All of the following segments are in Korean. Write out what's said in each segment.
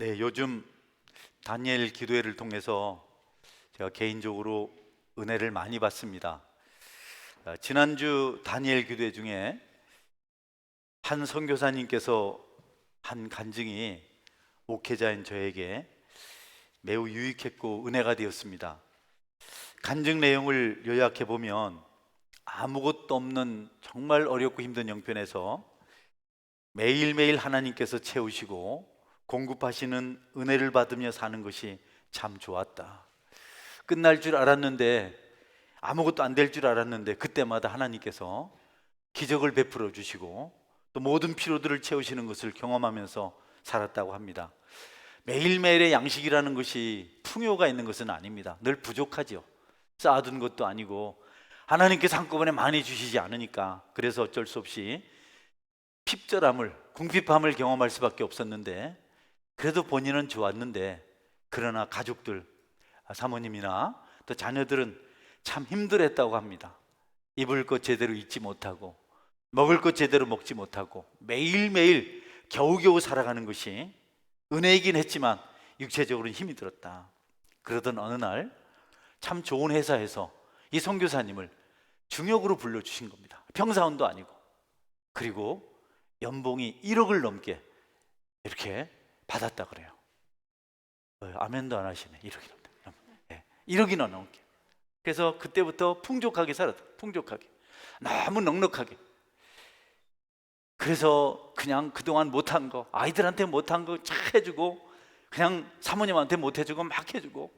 네, 요즘 다니엘 기도회를 통해서 제가 개인적으로 은혜를 많이 받습니다. 지난주 다니엘 기도회 중에 한 선교사님께서 한 간증이 목회자인 저에게 매우 유익했고 은혜가 되었습니다. 간증 내용을 요약해 보면 아무것도 없는 정말 어렵고 힘든 형편에서 매일매일 하나님께서 채우시고 공급하시는 은혜를 받으며 사는 것이 참 좋았다. 끝날 줄 알았는데, 아무것도 안 될 줄 알았는데 그때마다 하나님께서 기적을 베풀어 주시고 또 모든 필요들을 채우시는 것을 경험하면서 살았다고 합니다. 매일매일의 양식이라는 것이 풍요가 있는 것은 아닙니다. 늘 부족하죠. 쌓아둔 것도 아니고 하나님께서 한꺼번에 많이 주시지 않으니까, 그래서 어쩔 수 없이 핍절함을, 궁핍함을 경험할 수밖에 없었는데, 그래도 본인은 좋았는데, 그러나 가족들, 사모님이나 또 자녀들은 참 힘들었다고 합니다. 입을 것 제대로 입지 못하고 먹을 것 제대로 먹지 못하고 매일매일 겨우겨우 살아가는 것이 은혜이긴 했지만 육체적으로는 힘이 들었다. 그러던 어느 날 참 좋은 회사에서 이 선교사님을 중역으로 불러주신 겁니다. 평사원도 아니고. 그리고 연봉이 1억을 넘게 이렇게 받았다 그래요. 아멘도 안 하시네. 1억이 넘게. 네, 1억이나 넘게. 그래서 그때부터 풍족하게 살았다. 풍족하게. 너무 넉넉하게. 그래서 그냥 그동안 못한 거, 아이들한테 못한 거 쫙 해주고, 그냥 사모님한테 못 해주고 막 해주고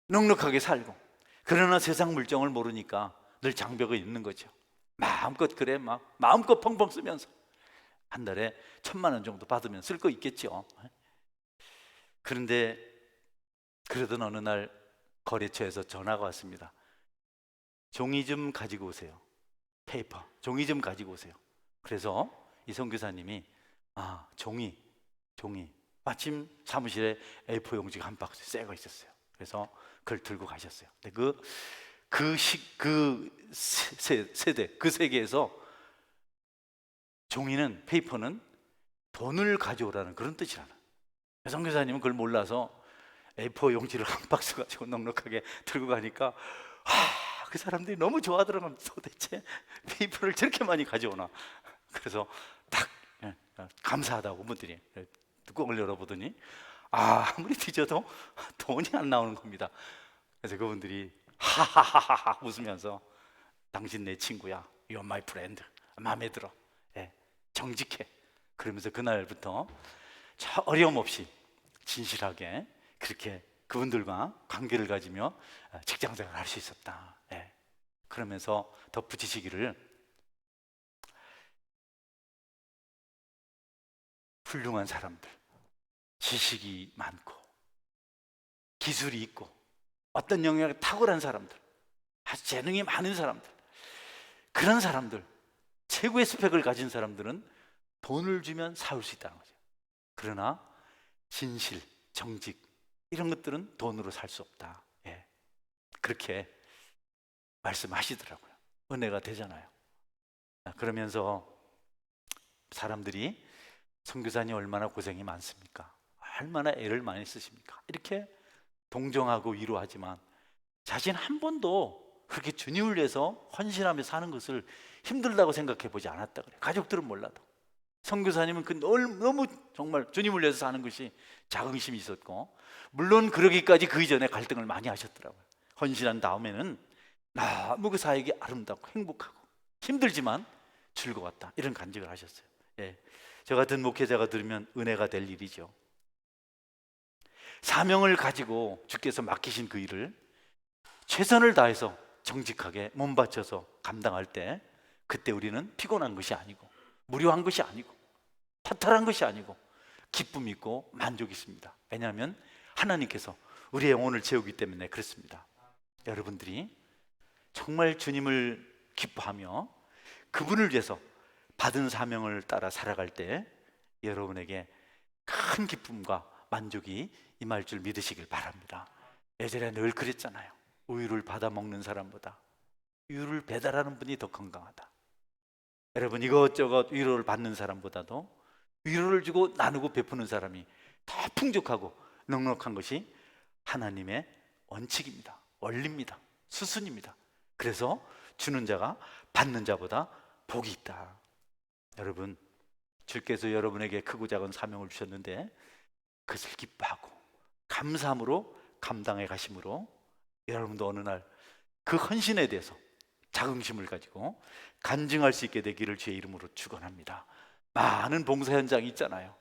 넉넉하게 살고. 그러나 세상 물정을 모르니까 늘 장벽이 있는 거죠. 마음껏 그래, 막 마음껏 펑펑 쓰면서 한 달에 1,000만 원 정도 받으면 쓸 거 있겠죠. 그런데 그러던 어느 날 거래처에서 전화가 왔습니다. 종이 좀 가지고 오세요. 페이퍼, 종이 좀 가지고 오세요. 그래서 이 선교사님이 종이 마침 사무실에 A4 용지가 한 박스 새 거 있었어요. 그래서 그걸 들고 가셨어요. 근데 그 세계에서 종이는, 페이퍼는 돈을 가져오라는 그런 뜻이라는. 선교사님은 그걸 몰라서 A4 용지를 한 박스 가지고 넉넉하게 들고 가니까 그 사람들이 너무 좋아하더라고요. 도대체 페이퍼를 저렇게 많이 가져오나. 그래서 딱 감사하다고 분들이 뚜껑을 열어보더니 아무리 뒤져도 돈이 안 나오는 겁니다. 그래서 그분들이 하하하하 웃으면서 당신 내 친구야, You're my friend, 마음에 들어, 정직해. 그러면서 그날부터 어려움 없이 진실하게 그렇게 그분들과 관계를 가지며 직장생활을 할 수 있었다. 그러면서 덧붙이시기를, 훌륭한 사람들, 지식이 많고 기술이 있고 어떤 영역에 탁월한 사람들, 아주 재능이 많은 사람들, 그런 사람들, 최고의 스펙을 가진 사람들은 돈을 주면 사올 수 있다는 거죠. 그러나 진실, 정직, 이런 것들은 돈으로 살 수 없다. 그렇게 말씀하시더라고요. 은혜가 되잖아요. 그러면서 사람들이 선교사님 얼마나 고생이 많습니까? 얼마나 애를 많이 쓰십니까? 이렇게 동정하고 위로하지만 자신 한 번도 그렇게 주님을 위해서 헌신하며 사는 것을 힘들다고 생각해 보지 않았다 그래요. 가족들은 몰라도. 선교사님은 너무 정말 주님을 위해서 사는 것이 자긍심이 있었고, 물론 그러기까지 그 이전에 갈등을 많이 하셨더라고요. 헌신한 다음에는 너무 그 사역이 아름답고 행복하고 힘들지만 즐거웠다, 이런 간증을 하셨어요. 저 같은 목회자가 들으면 은혜가 될 일이죠. 사명을 가지고 주께서 맡기신 그 일을 최선을 다해서 정직하게 몸 바쳐서 감당할 때, 그때 우리는 피곤한 것이 아니고 무료한 것이 아니고 파탈한 것이 아니고 기쁨 있고 만족 있습니다. 왜냐하면 하나님께서 우리의 영혼을 채우기 때문에 그렇습니다. 여러분들이 정말 주님을 기뻐하며 그분을 위해서 받은 사명을 따라 살아갈 때 여러분에게 큰 기쁨과 만족이 임할 줄 믿으시길 바랍니다. 예전에 늘 그랬잖아요. 우유를 받아 먹는 사람보다 우유를 배달하는 분이 더 건강하다. 여러분, 이것저것 위로를 받는 사람보다도 위로를 주고 나누고 베푸는 사람이 더 풍족하고 넉넉한 것이 하나님의 원칙입니다. 원리입니다. 수순입니다. 그래서 주는 자가 받는 자보다 복이 있다. 여러분, 주께서 여러분에게 크고 작은 사명을 주셨는데 그것을 기뻐하고 감사함으로 감당해 가심으로 여러분도 어느 날 그 헌신에 대해서 자긍심을 가지고 간증할 수 있게 되기를 주의 이름으로 축원합니다. 많은 봉사 현장이 있잖아요.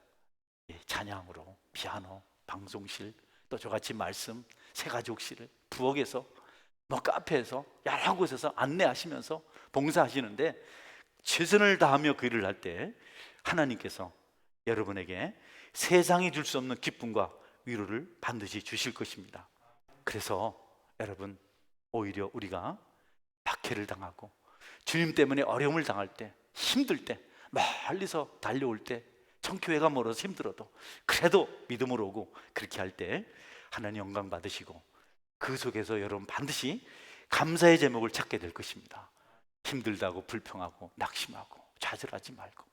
찬양으로, 피아노, 방송실, 또 저같이 말씀, 새가족실, 부엌에서, 카페에서 여러 곳에서 안내하시면서 봉사하시는데 최선을 다하며 그 일을 할 때 하나님께서 여러분에게 세상이 줄 수 없는 기쁨과 위로를 반드시 주실 것입니다. 그래서 여러분, 오히려 우리가 박해를 당하고 주님 때문에 어려움을 당할 때, 힘들 때, 멀리서 달려올 때, 청교회가 멀어서 힘들어도 그래도 믿음으로 오고 그렇게 할 때 하나님 영광 받으시고 그 속에서 여러분 반드시 감사의 제목을 찾게 될 것입니다. 힘들다고 불평하고 낙심하고 좌절하지 말고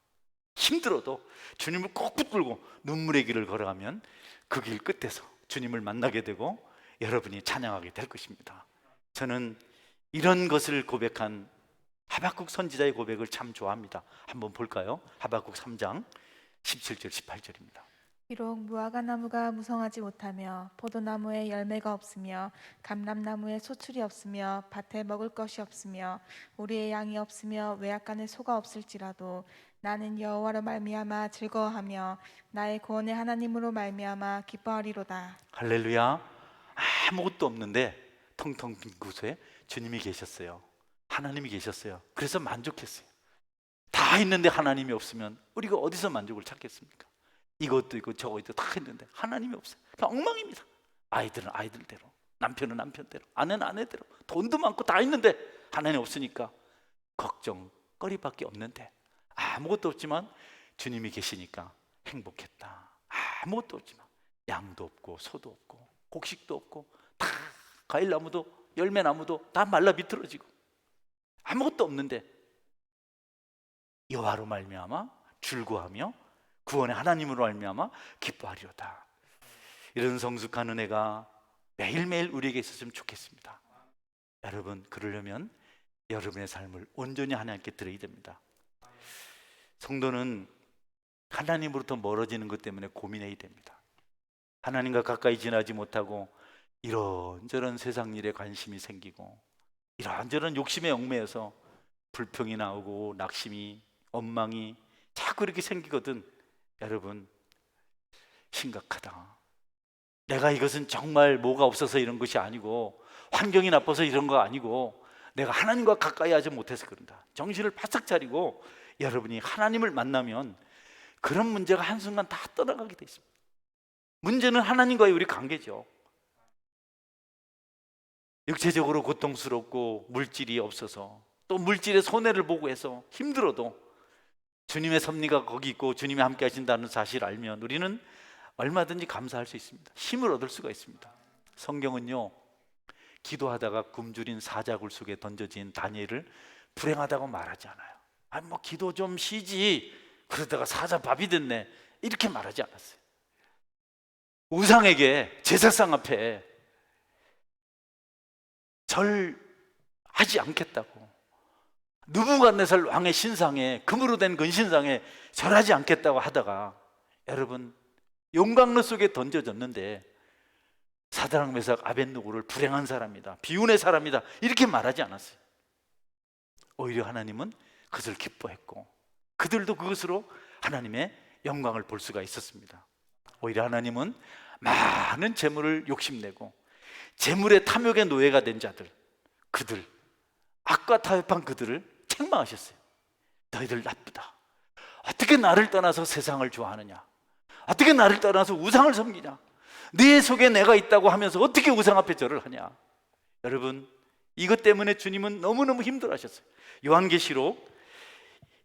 힘들어도 주님을 꼭 붙들고 눈물의 길을 걸어가면 그 길 끝에서 주님을 만나게 되고 여러분이 찬양하게 될 것입니다. 저는 이런 것을 고백한 하박국 선지자의 고백을 참 좋아합니다. 한번 볼까요? 하박국 3장 17절 18절입니다. 비록 무화과 나무가 무성하지 못하며 포도나무에 열매가 없으며 감람나무에 소출이 없으며 밭에 먹을 것이 없으며 우리의 양이 없으며 외양간에 소가 없을지라도 나는 여호와로 말미암아 즐거워하며 나의 구원의 하나님으로 말미암아 기뻐하리로다. 할렐루야. 아무것도 없는데 텅텅 빈 곳에 주님이 계셨어요. 하나님이 계셨어요. 그래서 만족했어요. 다 있는데 하나님이 없으면 우리가 어디서 만족을 찾겠습니까? 이것도 있고 저것도 있고 다 있는데 하나님이 없어요. 그냥 엉망입니다. 아이들은 아이들대로, 남편은 남편대로, 아내는 아내대로, 돈도 많고 다 있는데 하나님 없으니까 걱정거리밖에 없는데 아무것도 없지만 주님이 계시니까 행복했다. 아무것도 없지만 양도 없고 소도 없고 곡식도 없고 다 과일나무도 열매나무도 다 말라 비틀어지고 아무것도 없는데 여호와로 말미암아 즐거워하며 구원의 하나님으로 말미암아 기뻐하리로다. 이런 성숙한 은혜가 매일매일 우리에게 있었으면 좋겠습니다. 여러분, 그러려면 여러분의 삶을 온전히 하나님께 드려야 됩니다. 성도는 하나님으로부터 멀어지는 것 때문에 고민해야 됩니다. 하나님과 가까이 지나지 못하고 이런저런 세상 일에 관심이 생기고 이런저런 욕심에 얽매여서 불평이 나오고 낙심이, 원망이 자꾸 이렇게 생기거든. 여러분, 심각하다. 내가 이것은 정말 뭐가 없어서 이런 것이 아니고 환경이 나빠서 이런 거 아니고 내가 하나님과 가까이 하지 못해서 그런다. 정신을 바싹 차리고 여러분이 하나님을 만나면 그런 문제가 한순간 다 떠나가게 돼 있습니다. 문제는 하나님과의 우리 관계죠. 육체적으로 고통스럽고 물질이 없어서 또 물질의 손해를 보고 해서 힘들어도 주님의 섭리가 거기 있고 주님이 함께 하신다는 사실을 알면 우리는 얼마든지 감사할 수 있습니다. 힘을 얻을 수가 있습니다. 성경은요, 기도하다가 굶주린 사자굴 속에 던져진 다니엘을 불행하다고 말하지 않아요. 기도 좀 쉬지 그러다가 사자 밥이 됐네 이렇게 말하지 않았어요. 우상에게 제사상 앞에 절하지 않겠다고, 느부갓네살 왕의 신상에, 금으로 된 근신상에 절하지 않겠다고 하다가 여러분 용광로 속에 던져졌는데 사드락 메삭 아벳느고를 불행한 사람이다, 비운의 사람이다 이렇게 말하지 않았어요. 오히려 하나님은 그것을 기뻐했고 그들도 그것으로 하나님의 영광을 볼 수가 있었습니다. 오히려 하나님은 많은 재물을 욕심내고 재물의 탐욕의 노예가 된 자들, 그들, 악과 타협한 그들을 책망하셨어요. 너희들 나쁘다. 어떻게 나를 떠나서 세상을 좋아하느냐? 어떻게 나를 떠나서 우상을 섬기냐? 네 속에 내가 있다고 하면서 어떻게 우상 앞에 절을 하냐? 여러분, 이것 때문에 주님은 너무너무 힘들어하셨어요. 요한계시록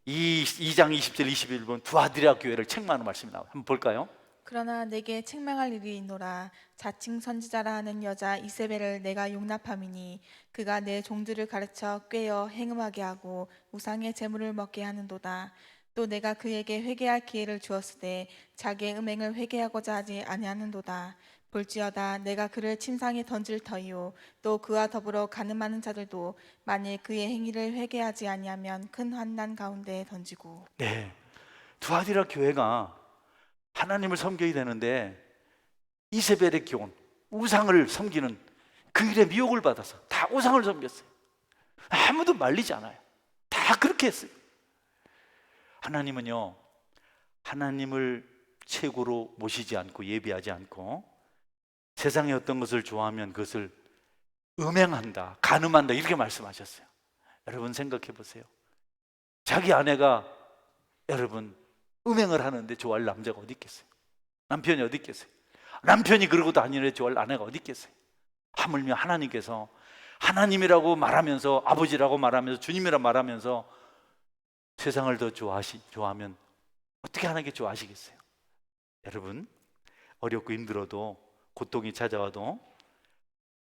2장 20절 21번 두아디라 교회를 책망하는 말씀이 나와요. 한번 볼까요? 그러나 내게 책망할 일이 있노라. 자칭 선지자라 하는 여자 이세벨을 내가 용납함이니 그가 내 종들을 가르쳐 꾀어 행음하게 하고 우상의 재물을 먹게 하는도다. 또 내가 그에게 회개할 기회를 주었으되 자기의 음행을 회개하고자 하지 아니하는도다. 볼지어다 내가 그를 침상에 던질 터이요 또 그와 더불어 가늠하는 자들도 만일 그의 행위를 회개하지 아니하면 큰 환난 가운데에 던지고. 네, 두아디라 교회가 하나님을 섬겨야 되는데 이세벨의 교훈, 우상을 섬기는 그 일에 미혹을 받아서 다 우상을 섬겼어요. 아무도 말리지 않아요. 다 그렇게 했어요. 하나님은요, 하나님을 최고로 모시지 않고 예비하지 않고 세상의 어떤 것을 좋아하면 그것을 음행한다, 간음한다 이렇게 말씀하셨어요. 여러분 생각해 보세요. 자기 아내가 여러분 음행을 하는데 좋아할 남자가 어디 있겠어요? 남편이 어디 있겠어요? 남편이 그러고 다니는데 좋아할 아내가 어디 있겠어요? 하물며 하나님께서 하나님이라고 말하면서, 아버지라고 말하면서, 주님이라 말하면서 세상을 더 좋아하면 어떻게 하나님께 좋아하시겠어요? 여러분, 어렵고 힘들어도, 고통이 찾아와도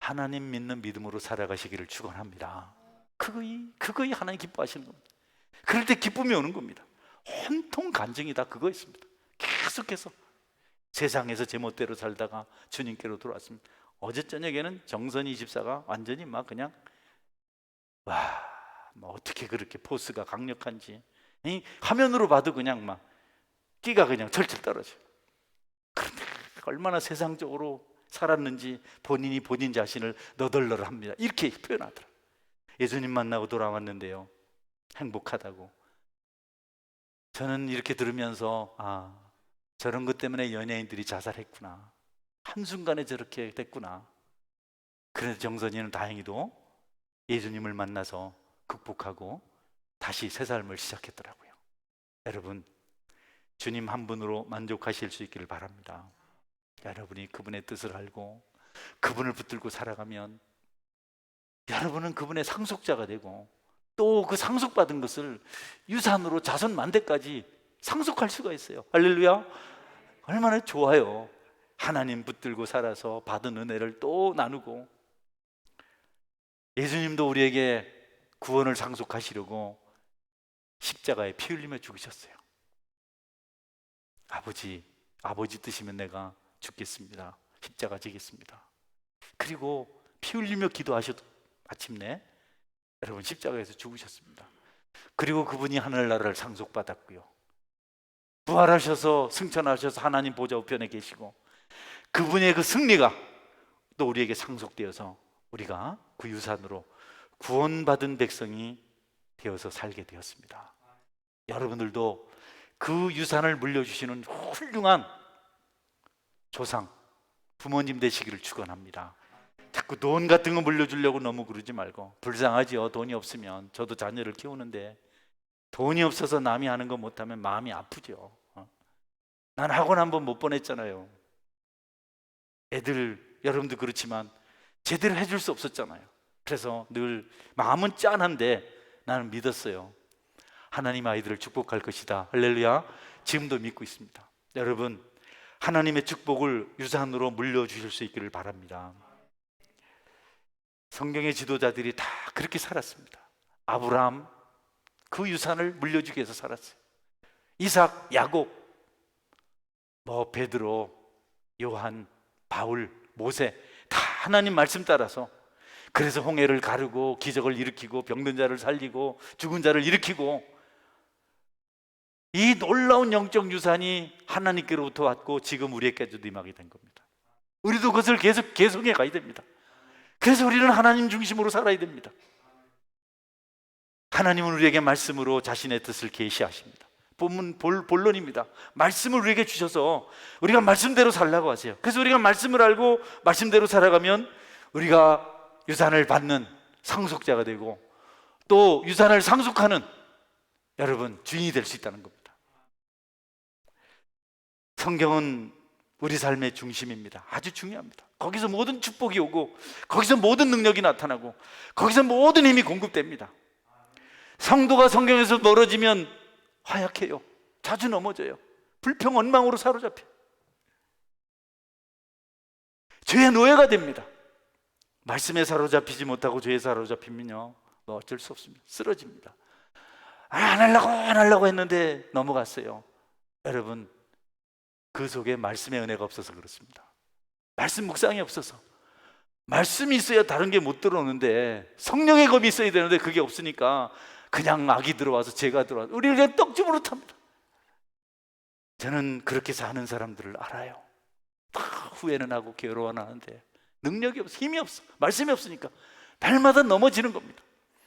하나님 믿는 믿음으로 살아가시기를 축원합니다. 그거이 하나님 기뻐하시는 겁니다. 그럴 때 기쁨이 오는 겁니다. 온통 간증이 다 그거였습니다. 계속해서 세상에서 제멋대로 살다가 주님께로 돌아왔습니다. 어제 저녁에는 정선이 집사가 완전히 막 그냥 뭐 어떻게 그렇게 포스가 강력한지, 이 화면으로 봐도 그냥 막 끼가 그냥 철철 떨어져요. 그런데 얼마나 세상적으로 살았는지 본인이 본인 자신을 너덜너덜합니다. 이렇게 표현하더라. 예수님 만나고 돌아왔는데요, 행복하다고. 저는 이렇게 들으면서 저런 것 때문에 연예인들이 자살했구나, 한순간에 저렇게 됐구나. 그래서 정선이는 다행히도 예수님을 만나서 극복하고 다시 새 삶을 시작했더라고요. 여러분, 주님 한 분으로 만족하실 수 있기를 바랍니다. 여러분이 그분의 뜻을 알고 그분을 붙들고 살아가면 여러분은 그분의 상속자가 되고 또 그 상속받은 것을 유산으로 자손 만대까지 상속할 수가 있어요. 할렐루야. 얼마나 좋아요. 하나님 붙들고 살아서 받은 은혜를 또 나누고. 예수님도 우리에게 구원을 상속하시려고 십자가에 피 흘리며 죽으셨어요. 아버지 뜻이면 내가 죽겠습니다. 십자가 지겠습니다. 그리고 피 흘리며 기도하셔도 마침내 여러분 십자가에서 죽으셨습니다. 그리고 그분이 하늘나라를 상속받았고요, 부활하셔서 승천하셔서 하나님 보좌 우편에 계시고 그분의 그 승리가 또 우리에게 상속되어서 우리가 그 유산으로 구원받은 백성이 되어서 살게 되었습니다. 여러분들도 그 유산을 물려주시는 훌륭한 조상, 부모님 되시기를 축원합니다. 자꾸 돈 같은 거 물려주려고 너무 그러지 말고. 불쌍하지요. 돈이 없으면. 저도 자녀를 키우는데 돈이 없어서 남이 하는 거 못하면 마음이 아프죠. 난 학원 한번 못 보냈잖아요. 애들, 여러분도 그렇지만 제대로 해줄 수 없었잖아요. 그래서 늘 마음은 짠한데 나는 믿었어요. 하나님 아이들을 축복할 것이다. 할렐루야. 지금도 믿고 있습니다. 여러분, 하나님의 축복을 유산으로 물려주실 수 있기를 바랍니다. 성경의 지도자들이 다 그렇게 살았습니다. 아브라함, 그 유산을 물려주기 위해서 살았어요. 이삭, 야곱, 베드로, 요한, 바울, 모세 다 하나님 말씀 따라서, 그래서 홍해를 가르고 기적을 일으키고 병든 자를 살리고 죽은 자를 일으키고, 이 놀라운 영적 유산이 하나님께로부터 왔고 지금 우리에게까지도 임하게 된 겁니다. 우리도 그것을 계속 계속해 가야 됩니다. 그래서 우리는 하나님 중심으로 살아야 됩니다. 하나님은 우리에게 말씀으로 자신의 뜻을 계시하십니다. 본론입니다. 말씀을 우리에게 주셔서 우리가 말씀대로 살라고 하세요. 그래서 우리가 말씀을 알고 말씀대로 살아가면 우리가 유산을 받는 상속자가 되고 또 유산을 상속하는 여러분 주인이 될 수 있다는 겁니다. 성경은 우리 삶의 중심입니다. 아주 중요합니다. 거기서 모든 축복이 오고 거기서 모든 능력이 나타나고 거기서 모든 힘이 공급됩니다. 성도가 성경에서 멀어지면 허약해요. 자주 넘어져요. 불평 원망으로 사로잡혀 죄의 노예가 됩니다. 말씀에 사로잡히지 못하고 죄에 사로잡히면요, 어쩔 수 없습니다. 쓰러집니다. 안 하려고 했는데 넘어갔어요. 여러분, 그 속에 말씀의 은혜가 없어서 그렇습니다. 말씀 묵상이 없어서. 말씀이 있어야 다른 게 못 들어오는데, 성령의 검이 있어야 되는데 그게 없으니까 그냥 악이 들어와서 죄가 들어와서 우리를 그냥 떡집으로 탑니다. 저는 그렇게 사는 사람들을 알아요. 다 후회는 하고 괴로워는 하는데 능력이 없어, 힘이 없어, 말씀이 없으니까 날마다 넘어지는 겁니다.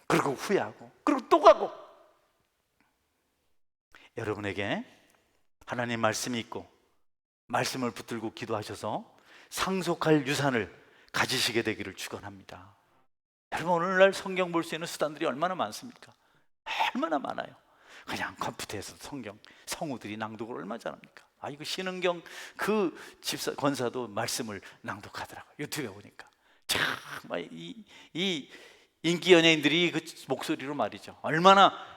그리고 후회하고, 그리고 또 가고. 여러분에게 하나님 말씀이 있고 말씀을 붙들고 기도하셔서 상속할 유산을 가지시게 되기를 축원합니다. 여러분, 오늘날 성경 볼 수 있는 수단들이 얼마나 많습니까? 얼마나 많아요. 그냥 컴퓨터에서 성경 성우들이 낭독을 얼마나 잘합니까? 이거 신흥경 그 집사 권사도 말씀을 낭독하더라고요. 유튜브에 보니까 정말 이 인기 연예인들이 그 목소리로 말이죠, 얼마나.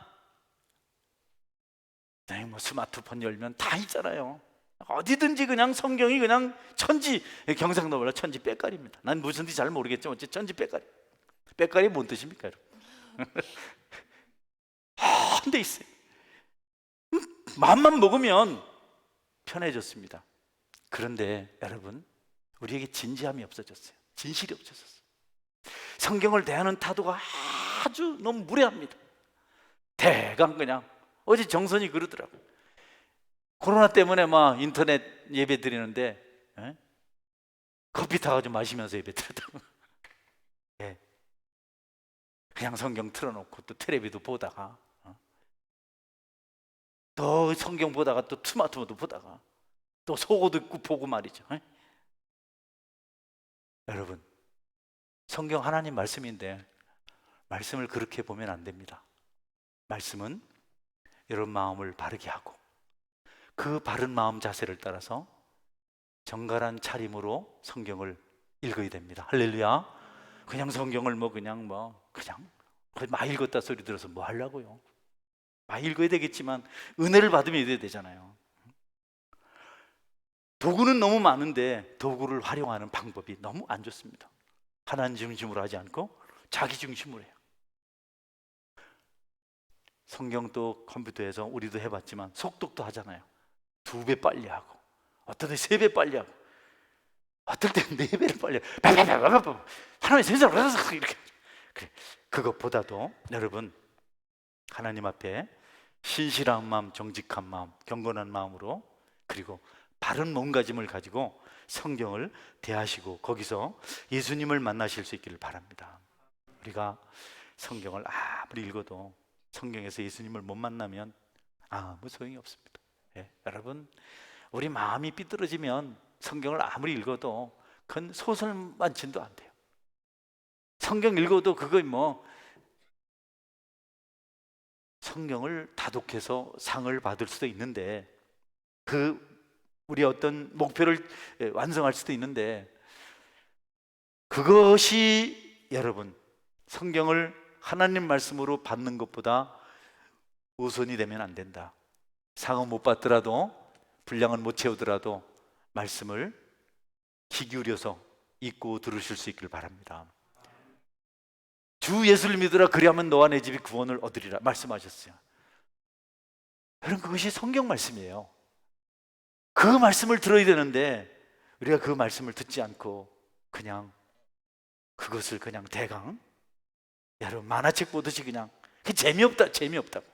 뭐 스마트폰 열면 다 있잖아요. 어디든지 그냥 성경이 그냥 천지, 경상도 말로 천지 빽깔입니다. 난 무슨지 잘 모르겠지만 어째 천지 빽깔이. 빽깔이 뭔 뜻입니까, 여러분? 한데 있어요. 마음만 먹으면 편해졌습니다. 그런데 여러분, 우리에게 진지함이 없어졌어요. 진실이 없어졌어요. 성경을 대하는 타도가 아주 너무 무례합니다. 대강 그냥. 어제 정선이 그러더라고요. 코로나 때문에 막 인터넷 예배 드리는데 커피 타가지고 마시면서 예배 드렸다고. 예. 그냥 성경 틀어놓고 또 텔레비도 보다가 또 성경 보다가 또 스마트폰도 보다가 또 속옷도 입고 보고 말이죠. 여러분, 성경 하나님 말씀인데 말씀을 그렇게 보면 안 됩니다. 말씀은 여러분 마음을 바르게 하고 그 바른 마음 자세를 따라서 정갈한 차림으로 성경을 읽어야 됩니다. 할렐루야. 그냥 성경을 그냥 많이 읽었다 소리 들어서 뭐 하려고요? 많이 읽어야 되겠지만 은혜를 받으면 읽어야 되잖아요. 도구는 너무 많은데 도구를 활용하는 방법이 너무 안 좋습니다. 하나님 중심으로 하지 않고 자기 중심으로 해요. 성경도 컴퓨터에서 우리도 해봤지만 속독도 하잖아요. 2배 빨리 하고, 어떨 때 3배 빨리 하고, 어떨 때 4배를 빨리 하고, 하나님의 세상을 이렇게. 그것보다도 여러분, 하나님 앞에 신실한 마음, 정직한 마음, 경건한 마음으로, 그리고 바른 몸가짐을 가지고 성경을 대하시고 거기서 예수님을 만나실 수 있기를 바랍니다. 우리가 성경을 아무리 읽어도 성경에서 예수님을 못 만나면 아무 소용이 없습니다. 여러분, 우리 마음이 삐뚤어지면 성경을 아무리 읽어도 그건 소설만침도 안 돼요. 성경 읽어도 그거 성경을 다독해서 상을 받을 수도 있는데, 우리 어떤 목표를 완성할 수도 있는데, 그것이 여러분 성경을 하나님 말씀으로 받는 것보다 우선이 되면 안 된다. 상은 못 받더라도, 분량은 못 채우더라도 말씀을 귀 기울여서 읽고 들으실 수 있길 바랍니다. 주 예수를 믿으라, 그리하면 너와 내 집이 구원을 얻으리라 말씀하셨어요. 여러분, 그것이 성경 말씀이에요. 그 말씀을 들어야 되는데 우리가 그 말씀을 듣지 않고 그냥 그것을 그냥 대강, 여러분 만화책 보듯이 그냥 재미없다고.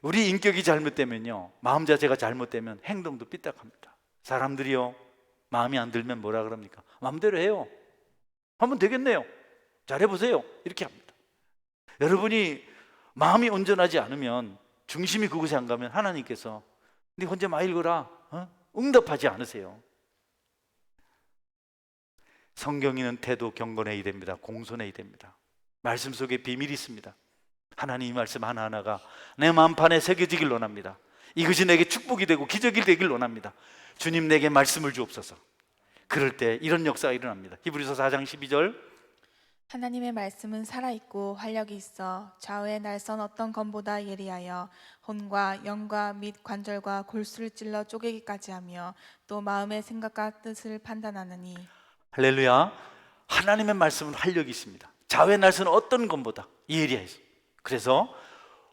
우리 인격이 잘못되면요, 마음 자세가 잘못되면 행동도 삐딱합니다. 사람들이요, 마음이 안 들면 뭐라 그럽니까? 마음대로 해요. 하면 되겠네요. 잘해보세요. 이렇게 합니다. 여러분이 마음이 온전하지 않으면, 중심이 그곳에 안 가면 하나님께서 네 혼자 많이 읽어라 응답하지 않으세요. 성경인은 태도 경건해야 됩니다. 공손해야 됩니다. 말씀 속에 비밀이 있습니다. 하나님 이 말씀 하나하나가 내 마음판에 새겨지길 원합니다. 이것이 내게 축복이 되고 기적이 되길 원합니다. 주님, 내게 말씀을 주옵소서. 그럴 때 이런 역사가 일어납니다. 히브리서 4장 12절, 하나님의 말씀은 살아있고 활력이 있어 좌우의 날선 어떤 검보다 예리하여 혼과 영과 및 관절과 골수를 찔러 쪼개기까지 하며 또 마음의 생각과 뜻을 판단하느니. 할렐루야. 하나님의 말씀은 활력이 있습니다. 좌우의 날선 어떤 검보다 예리해서, 그래서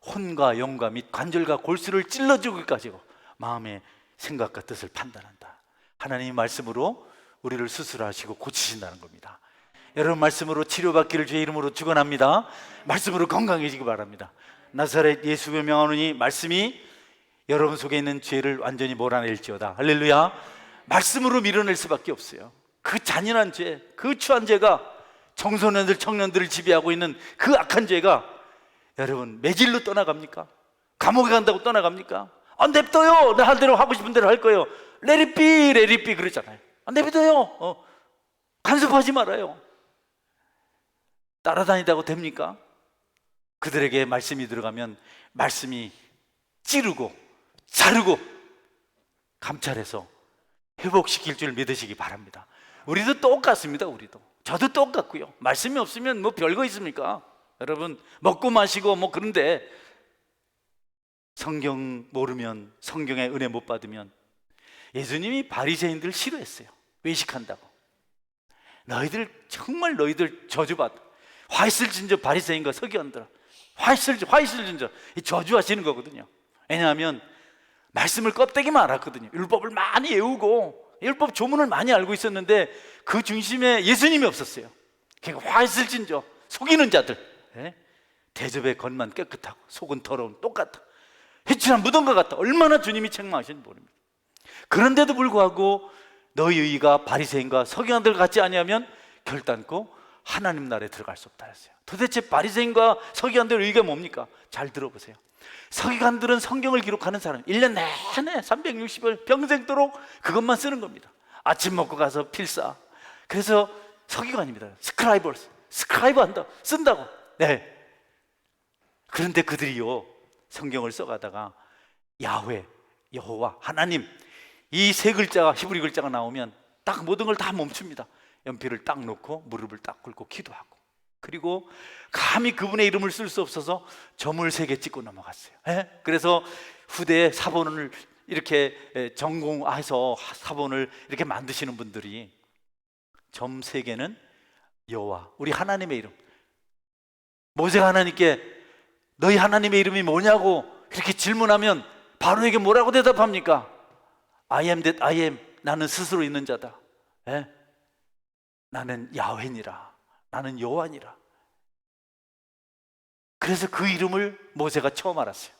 혼과 영과 및 관절과 골수를 찔러 죽을까지 마음의 생각과 뜻을 판단한다. 하나님의 말씀으로 우리를 수술하시고 고치신다는 겁니다. 여러분, 말씀으로 치료받기를 주의 이름으로 축원합니다. 말씀으로 건강해지기 바랍니다. 나사렛 예수의 명하노니 말씀이 여러분 속에 있는 죄를 완전히 몰아낼지어다. 할렐루야. 말씀으로 밀어낼 수밖에 없어요. 그 잔인한 죄, 그 추한 죄가, 청소년들, 청년들을 지배하고 있는 그 악한 죄가 여러분 매질로 떠나갑니까? 감옥에 간다고 떠나갑니까? 냅둬요. 나 할 대로 하고 싶은 대로 할 거예요. Let it be, let it be 그러잖아요. 냅둬요. 간섭하지 말아요. 따라다니다고 됩니까? 그들에게 말씀이 들어가면 말씀이 찌르고 자르고 감찰해서 회복시킬 줄 믿으시기 바랍니다. 우리도 똑같습니다. 저도 똑같고요. 말씀이 없으면 뭐 별거 있습니까? 여러분, 먹고 마시고 뭐 그런데 성경 모르면, 성경의 은혜 못 받으면, 예수님이 바리새인들 싫어했어요. 외식한다고. 정말 너희들 저주받. 화 있을진저 바리새인과 서기관들아, 화 있을진저 저주하시는 거거든요. 왜냐하면 말씀을 껍데기만 알았거든요. 율법을 많이 외우고 율법 조문을 많이 알고 있었는데 그 중심에 예수님이 없었어요. 그러니까 화 있을진저 속이는 자들. 대접의 겉만 깨끗하고 속은 더러운 똑같아. 해치한 무덤과 같다. 얼마나 주님이 책망하시는지 모릅니다. 그런데도 불구하고 너희 의가 바리새인과 서기관들 같지 아니하면 결단코 하나님 나라에 들어갈 수 없다 했어요. 도대체 바리새인과 서기관들의 의가 뭡니까? 잘 들어보세요. 서기관들은 성경을 기록하는 사람, 1년 내내 360일 평생도록 그것만 쓰는 겁니다. 아침 먹고 가서 필사. 그래서 서기관입니다. 스크라이브 한다, 쓴다고. 네. 그런데 그들이요, 성경을 써가다가 야훼, 여호와, 하나님 이 세 글자가, 히브리 글자가 나오면 딱 모든 걸 다 멈춥니다. 연필을 딱 놓고 무릎을 딱 꿇고 기도하고, 그리고 감히 그분의 이름을 쓸 수 없어서 점을 3개 찍고 넘어갔어요. 그래서 후대에 사본을 이렇게 전공해서 사본을 이렇게 만드시는 분들이 점 3개는 여호와, 우리 하나님의 이름. 모세가 하나님께 너희 하나님의 이름이 뭐냐고 이렇게 질문하면 바로에게 뭐라고 대답합니까? I am that I am. 나는 스스로 있는 자다. 나는 야훼니라. 나는 여호와니라. 그래서 그 이름을 모세가 처음 알았어요.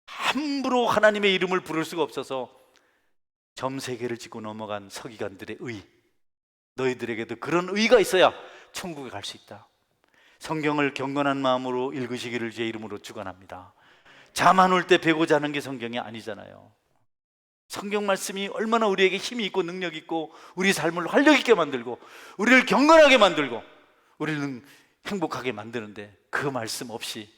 함부로 하나님의 이름을 부를 수가 없어서 점 3개를 찍고 넘어간 서기관들의 의, 너희들에게도 그런 의가 있어야 천국에 갈 수 있다. 성경을 경건한 마음으로 읽으시기를 제 이름으로 축원합니다. 잠 안 올 때 베고 자는 게 성경이 아니잖아요. 성경 말씀이 얼마나 우리에게 힘이 있고 능력 있고 우리 삶을 활력 있게 만들고 우리를 경건하게 만들고 우리를 행복하게 만드는데, 그 말씀 없이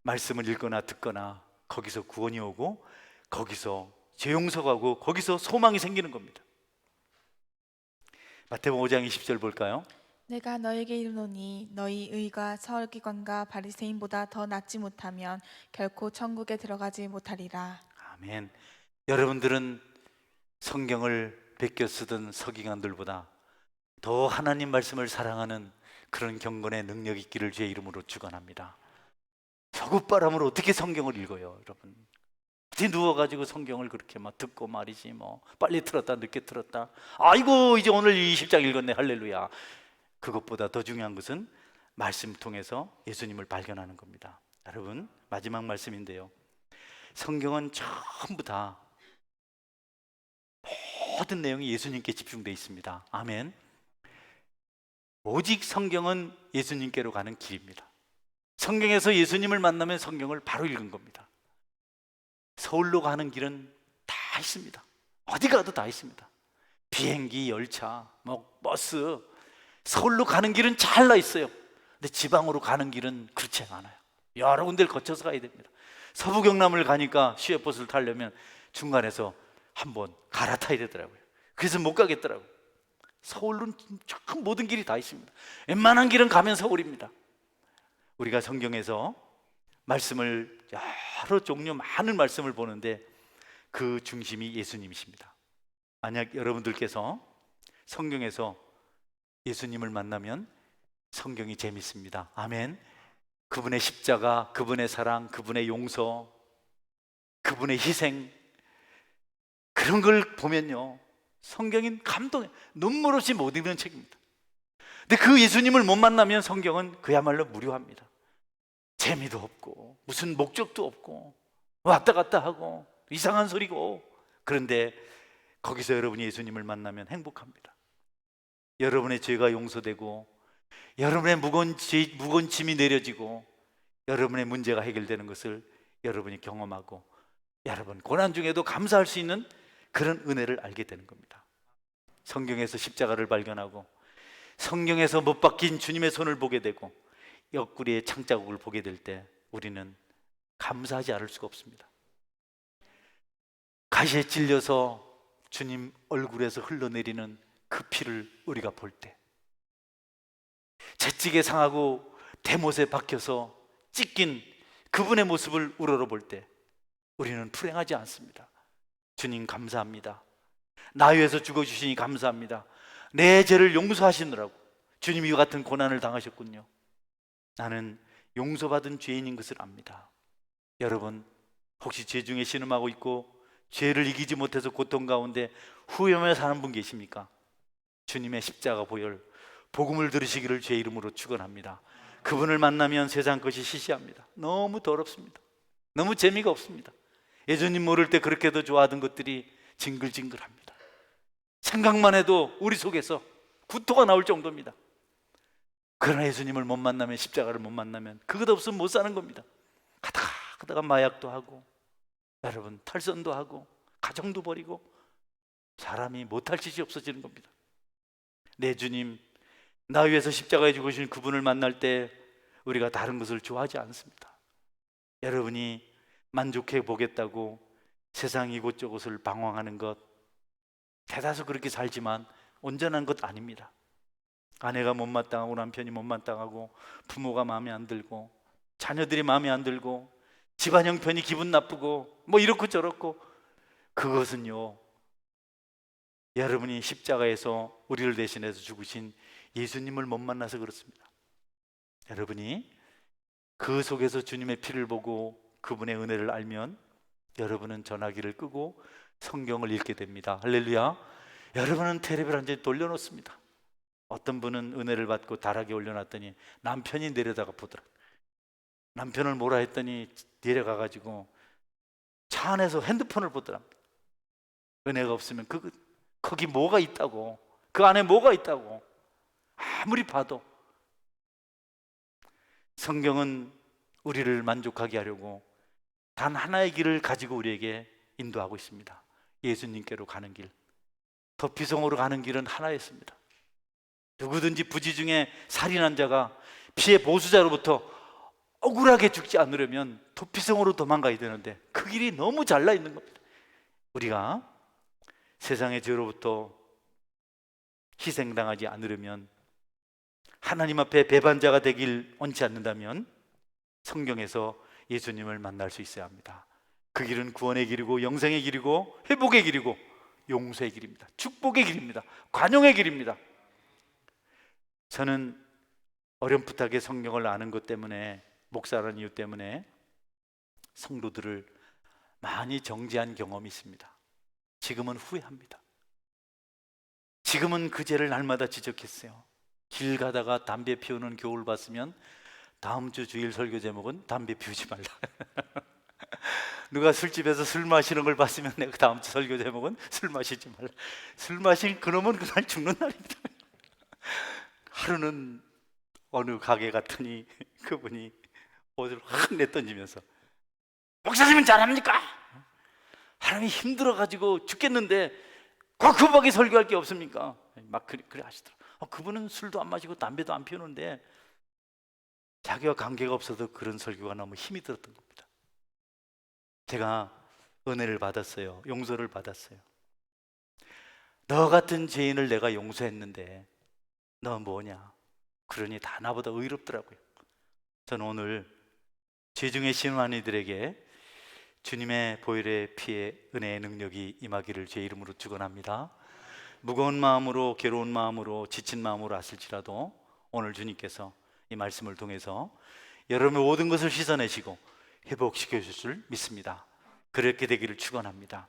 말씀을 읽거나 듣거나 거기서 구원이 오고 거기서 죄 용서가고 거기서 소망이 생기는 겁니다. 마태복음 5장 20절 볼까요? 내가 너에게 이르노니 너희 의가 서기관과 바리새인보다 더 낫지 못하면 결코 천국에 들어가지 못하리라. 아멘. 여러분들은 성경을 베껴 쓰던 서기관들보다 더 하나님 말씀을 사랑하는 그런 경건의 능력이 있기를 주의 이름으로 축원합니다. 서굿바람으로 어떻게 성경을 읽어요, 여러분? 어떻게 누워가지고 성경을 그렇게 막 듣고 말이지, 뭐 빨리 틀었다 늦게 틀었다, 아이고 이제 오늘 20장 읽었네, 할렐루야. 그것보다 더 중요한 것은 말씀 통해서 예수님을 발견하는 겁니다. 여러분, 마지막 말씀인데요, 성경은 전부 다 모든 내용이 예수님께 집중되어 있습니다. 아멘. 오직 성경은 예수님께로 가는 길입니다. 성경에서 예수님을 만나면 성경을 바로 읽은 겁니다. 서울로 가는 길은 다 있습니다. 어디 가도 다 있습니다. 비행기, 열차, 뭐 버스. 서울로 가는 길은 잘 나 있어요. 근데 지방으로 가는 길은 그렇지 않아요. 여러 군데를 거쳐서 가야 됩니다. 서부 경남을 가니까 시외버스를 타려면 중간에서 한번 갈아타야 되더라고요. 그래서 못 가겠더라고요. 서울은 참 모든 길이 다 있습니다. 웬만한 길은 가면 서울입니다. 우리가 성경에서 말씀을 여러 종류 많은 말씀을 보는데 그 중심이 예수님이십니다. 만약 여러분들께서 성경에서 예수님을 만나면 성경이 재밌습니다. 아멘. 그분의 십자가, 그분의 사랑, 그분의 용서, 그분의 희생, 그런 걸 보면요, 성경인 감동해. 눈물 없이 못 읽는 책입니다. 근데 그 예수님을 못 만나면 성경은 그야말로 무료합니다. 재미도 없고 무슨 목적도 없고 왔다 갔다 하고 이상한 소리고. 그런데 거기서 여러분이 예수님을 만나면 행복합니다. 여러분의 죄가 용서되고 여러분의 무거운 짐이 내려지고 여러분의 문제가 해결되는 것을 여러분이 경험하고 여러분 고난 중에도 감사할 수 있는 그런 은혜를 알게 되는 겁니다. 성경에서 십자가를 발견하고 성경에서 못 박힌 주님의 손을 보게 되고 옆구리의 창자국을 보게 될 때 우리는 감사하지 않을 수가 없습니다. 가시에 찔려서 주님 얼굴에서 흘러내리는 그 피를 우리가 볼 때, 채찍에 상하고 대못에 박혀서 찢긴 그분의 모습을 우러러 볼 때 우리는 불행하지 않습니다. 주님 감사합니다. 나 위해서 죽어주시니 감사합니다. 내 죄를 용서하시느라고 주님이 이와 같은 고난을 당하셨군요. 나는 용서받은 죄인인 것을 압니다. 여러분, 혹시 죄 중에 신음하고 있고 죄를 이기지 못해서 고통 가운데 후회하며 사는 분 계십니까? 주님의 십자가 보혈 복음을 들으시기를 제 이름으로 축원합니다. 그분을 만나면 세상 것이 시시합니다. 너무 더럽습니다. 너무 재미가 없습니다. 예수님 모를 때 그렇게도 좋아하던 것들이 징글징글합니다. 생각만 해도 우리 속에서 구토가 나올 정도입니다. 그러나 예수님을 못 만나면, 십자가를 못 만나면 그것 없으면 못 사는 겁니다. 가다가 마약도 하고 여러분 탈선도 하고 가정도 버리고 사람이 못할 짓이 없어지는 겁니다. 내 주님, 나 위해서 십자가에 죽으신 그분을 만날 때 우리가 다른 것을 좋아하지 않습니다. 여러분이 만족해 보겠다고 세상 이곳저곳을 방황하는 것, 대다수 그렇게 살지만 온전한 것 아닙니다. 아내가 못마땅하고 남편이 못마땅하고 부모가 마음에 안 들고 자녀들이 마음에 안 들고 집안 형편이 기분 나쁘고 뭐 이렇고 저렇고, 그것은요 여러분이 십자가에서 우리를 대신해서 죽으신 예수님을 못 만나서 그렇습니다. 여러분이 그 속에서 주님의 피를 보고 그분의 은혜를 알면 여러분은 전화기를 끄고 성경을 읽게 됩니다. 할렐루야. 여러분은 텔레비를 완전히 돌려놓습니다. 어떤 분은 은혜를 받고 다락에 올려놨더니 남편이 내려다가 보더라. 남편을 뭐라 했더니 내려가가지고 차 안에서 핸드폰을 보더라. 은혜가 없으면 거기 뭐가 있다고, 그 안에 뭐가 있다고. 아무리 봐도 성경은 우리를 만족하게 하려고 단 하나의 길을 가지고 우리에게 인도하고 있습니다. 예수님께로 가는 길, 도피성으로 가는 길은 하나였습니다. 누구든지 부지 중에 살인한 자가 피해 보수자로부터 억울하게 죽지 않으려면 도피성으로 도망가야 되는데 그 길이 너무 잘라 있는 겁니다. 우리가 세상의 죄로부터 희생당하지 않으려면, 하나님 앞에 배반자가 되길 원치 않는다면 성경에서 예수님을 만날 수 있어야 합니다. 그 길은 구원의 길이고 영생의 길이고 회복의 길이고 용서의 길입니다. 축복의 길입니다. 관용의 길입니다. 저는 어렴풋하게 성경을 아는 것 때문에, 목사라는 이유 때문에 성도들을 많이 정죄한 경험이 있습니다. 지금은 후회합니다. 지금은 그 죄를 날마다 지적했어요. 길 가다가 담배 피우는 교우를 봤으면 다음 주 주일 설교 제목은 담배 피우지 말라. 누가 술집에서 술 마시는 걸 봤으면 내가 다음 주 설교 제목은 술 마시지 말라. 술 마신 그놈은 그날 죽는 날입니다. 하루는 어느 가게 갔더니 그분이 옷을 확 내던지면서 목사님은 잘합니까? 사람이 힘들어가지고 죽겠는데 과급하게 설교할 게 없습니까? 막 그래 하시더라고요. 그분은 술도 안 마시고 담배도 안 피우는데 자기와 관계가 없어도 그런 설교가 너무 힘이 들었던 겁니다. 제가 은혜를 받았어요. 용서를 받았어요. 너 같은 죄인을 내가 용서했는데 너 뭐냐? 그러니 다 나보다 의롭더라고요. 저는 오늘 죄 중에 신음하는 이들에게 주님의 보혈의 피의 은혜의 능력이 임하기를 제 이름으로 축원합니다. 무거운 마음으로, 괴로운 마음으로, 지친 마음으로 왔을지라도 오늘 주님께서 이 말씀을 통해서 여러분의 모든 것을 씻어내시고 회복시켜 주실 줄 믿습니다. 그렇게 되기를 축원합니다.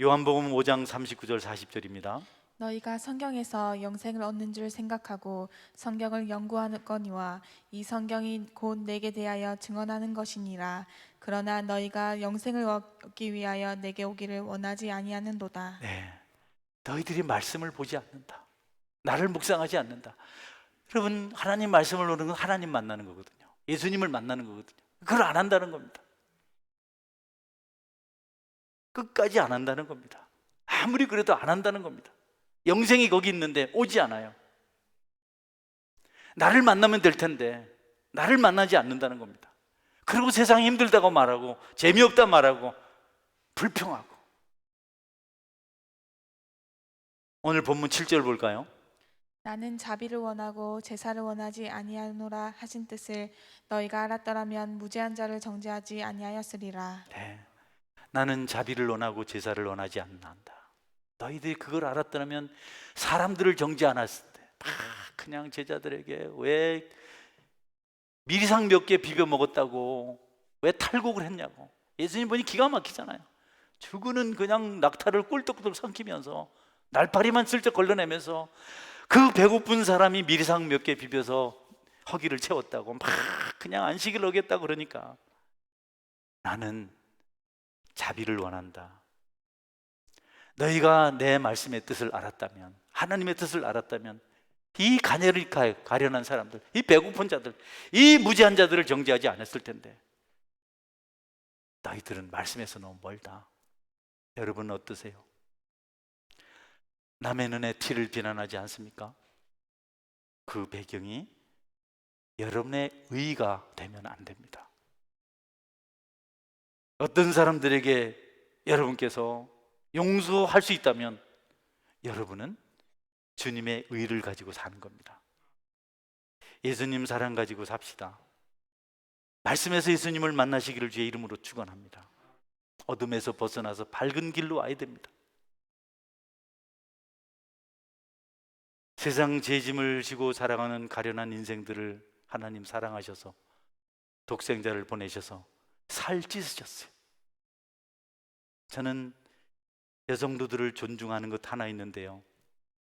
요한복음 5장 39절 40절입니다. 너희가 성경에서 영생을 얻는 줄 생각하고 성경을 연구하거니와 이 성경이 곧 내게 대하여 증언하는 것이니라. 그러나 너희가 영생을 얻기 위하여 내게 오기를 원하지 아니하는도다. 네, 너희들이 말씀을 보지 않는다. 나를 묵상하지 않는다. 여러분, 하나님 말씀을 보는 건 하나님 만나는 거거든요. 예수님을 만나는 거거든요. 그걸 안 한다는 겁니다. 끝까지 안 한다는 겁니다. 아무리 그래도 안 한다는 겁니다. 영생이 거기 있는데 오지 않아요. 나를 만나면 될 텐데 나를 만나지 않는다는 겁니다. 그리고 세상이 힘들다고 말하고 재미없다 말하고 불평하고. 오늘 본문 7절 볼까요? 나는 자비를 원하고 제사를 원하지 아니하노라 하신 뜻을 너희가 알았더라면 무죄한 자를 정죄하지 아니하였으리라. 네, 나는 자비를 원하고 제사를 원하지 않는다. 너희들이 그걸 알았더라면 사람들을 정죄 안 했을 때 그냥 제자들에게 왜 미리상 몇 개 비벼 먹었다고 왜 탈곡을 했냐고. 예수님 보니 기가 막히잖아요. 죽으는 그냥 낙타를 꿀떡꿀떡 삼키면서 날파리만 슬쩍 걸러내면서 그 배고픈 사람이 미리상 몇 개 비벼서 허기를 채웠다고 막 그냥 안식일 어겼다고 그러니까 나는 자비를 원한다. 너희가 내 말씀의 뜻을 알았다면, 하나님의 뜻을 알았다면 이 가련한 사람들, 이 배고픈 자들, 이 무지한 자들을 정죄하지 않았을 텐데 너희들은 말씀에서 너무 멀다. 여러분 어떠세요? 남의 눈에 티를 비난하지 않습니까? 그 배경이 여러분의 의의가 되면 안 됩니다. 어떤 사람들에게 여러분께서 용서할 수 있다면 여러분은 주님의 의를 가지고 사는 겁니다. 예수님 사랑 가지고 삽시다. 말씀에서 예수님을 만나시기를 주의 이름으로 축원합니다. 어둠에서 벗어나서 밝은 길로 와야 됩니다. 세상 죄짐을 지고 살아가는 가련한 인생들을 하나님 사랑하셔서 독생자를 보내셔서 살찌으셨어요. 저는 여성도들을 존중하는 것 하나 있는데요,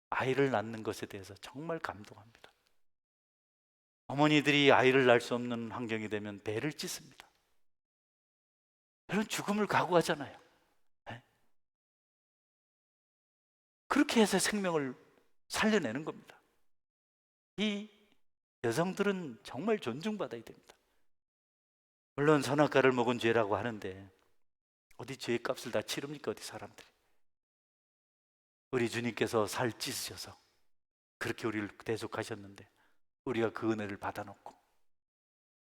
아이를 낳는 것에 대해서 정말 감동합니다. 어머니들이 아이를 낳을 수 없는 환경이 되면 배를 찢습니다. 여러분, 죽음을 각오하잖아요. 네? 그렇게 해서 생명을 살려내는 겁니다. 이 여성들은 정말 존중받아야 됩니다. 물론 선악과를 먹은 죄라고 하는데 어디 죄의 값을 다 치릅니까? 어디 사람들이. 우리 주님께서 살 찢으셔서 그렇게 우리를 대속하셨는데 우리가 그 은혜를 받아놓고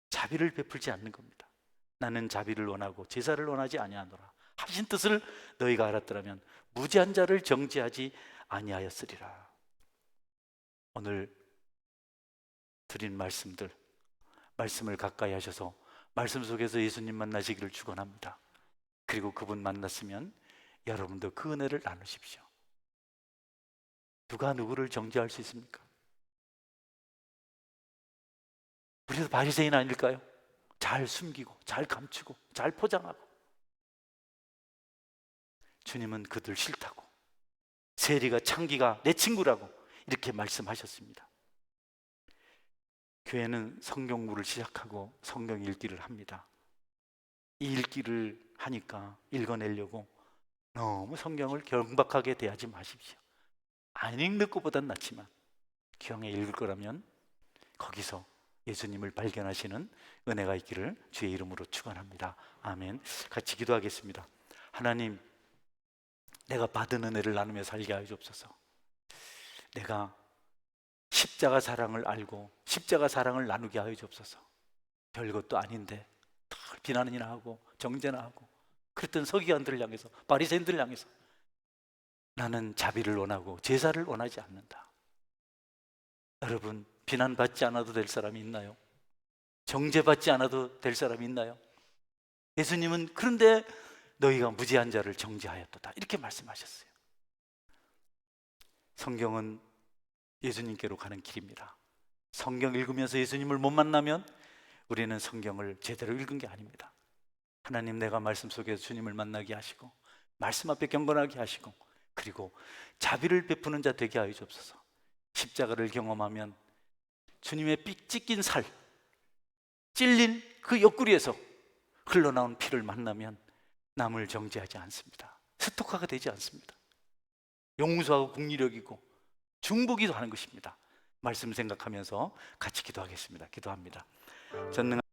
자비를 베풀지 않는 겁니다. 나는 자비를 원하고 제사를 원하지 아니하노라 하신 뜻을 너희가 알았더라면 무죄한 자를 정죄하지 아니하였으리라. 오늘 드린 말씀을 가까이 하셔서 말씀 속에서 예수님 만나시기를 축원합니다. 그리고 그분 만났으면 여러분도 그 은혜를 나누십시오. 누가 누구를 정죄할 수 있습니까? 우리도 바리새인 아닐까요? 잘 숨기고 잘 감추고 잘 포장하고. 주님은 그들 싫다고, 세리가 창기가 내 친구라고 이렇게 말씀하셨습니다. 교회는 성경 공부를 시작하고 성경 읽기를 합니다. 이 읽기를 하니까 읽어내려고 너무 성경을 경박하게 대하지 마십시오. 안 읽는 것보단 낫지만 기왕에 읽을 거라면 거기서 예수님을 발견하시는 은혜가 있기를 주의 이름으로 축원합니다. 아멘. 같이 기도하겠습니다. 하나님, 내가 받은 은혜를 나누며 살게 하여 주옵소서. 내가 십자가 사랑을 알고 십자가 사랑을 나누게 하여 주옵소서. 별것도 아닌데 덜 비난이나 하고 정죄나 하고 그랬던 서기관들을 향해서, 바리새인들을 향해서 나는 자비를 원하고 제사를 원하지 않는다. 여러분, 비난받지 않아도 될 사람이 있나요? 정죄받지 않아도 될 사람이 있나요? 예수님은 그런데 너희가 무죄한 자를 정죄하였도다 이렇게 말씀하셨어요. 성경은 예수님께로 가는 길입니다. 성경 읽으면서 예수님을 못 만나면 우리는 성경을 제대로 읽은 게 아닙니다. 하나님, 내가 말씀 속에서 주님을 만나게 하시고 말씀 앞에 경건하게 하시고 그리고 자비를 베푸는 자 되게 하여 주옵소서. 십자가를 경험하면 주님의 삐 찢긴 살, 찔린 그 옆구리에서 흘러나온 피를 만나면 남을 정죄하지 않습니다. 스토커가 되지 않습니다. 용서하고 국리력이고 중보기도 하는 것입니다. 말씀 생각하면서 같이 기도하겠습니다. 기도합니다. 전능한